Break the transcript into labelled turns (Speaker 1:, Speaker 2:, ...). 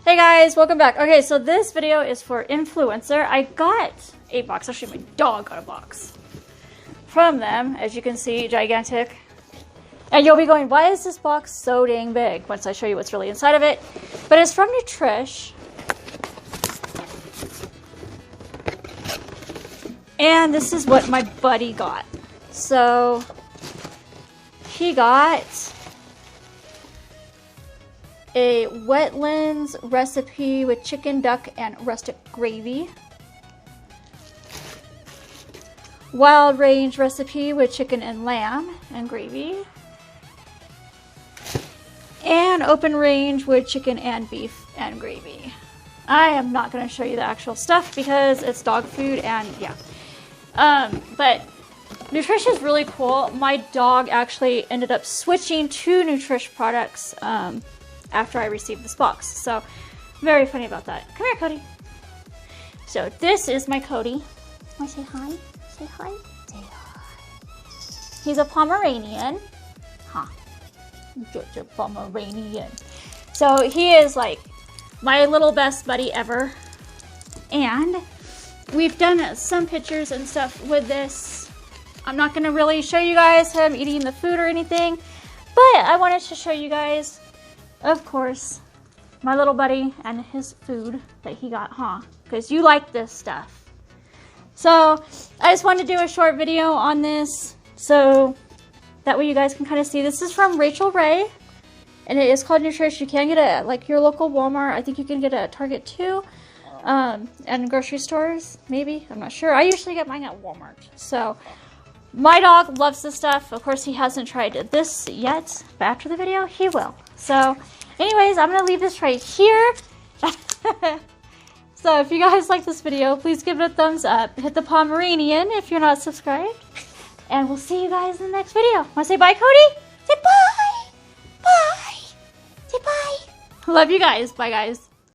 Speaker 1: Hey guys, welcome back. Okay, so this video is for Influencer. I got a box, actually my dog got a box from them, as you can see, gigantic. And you'll be going, why is this box so dang big? Once I show you what's really inside of it. But it's from Nutrish. And this is what my buddy got. So, he got a wetlands recipe with chicken, duck, and rustic gravy. Wild range recipe with chicken and lamb and gravy. And open range with chicken and beef and gravy. I am not going to show you the actual stuff because it's dog food and yeah. But Nutrish is really cool. My dog actually ended up switching to Nutrish products after I received this box. So, very funny about that. Come here, Cody. So, this is my Cody. Want to say hi? Say hi? Say hi. He's a Pomeranian. Huh. Georgia Pomeranian. So, he is like my little best buddy ever. And we've done some pictures and stuff with this. I'm not going to really show you guys him eating the food or anything. But I wanted to show you guys, of course, my little buddy and his food that he got, huh? Because you like this stuff. So, I just wanted to do a short video on this. So, that way you guys can kind of see. This is from Rachel Ray. And it is called Nutrish. You can get it at like your local Walmart. I think you can get it at Target too. And grocery stores, maybe. I'm not sure. I usually get mine at Walmart. So, my dog loves this stuff. Of course, he hasn't tried this yet. But after the video, he will. So, anyways, I'm going to leave this right here. So, if you guys like this video, please give it a thumbs up. Hit the Pomeranian if you're not subscribed. And we'll see you guys in the next video. Want to say bye, Cody? Say bye! Bye! Say bye! Love you guys. Bye, guys.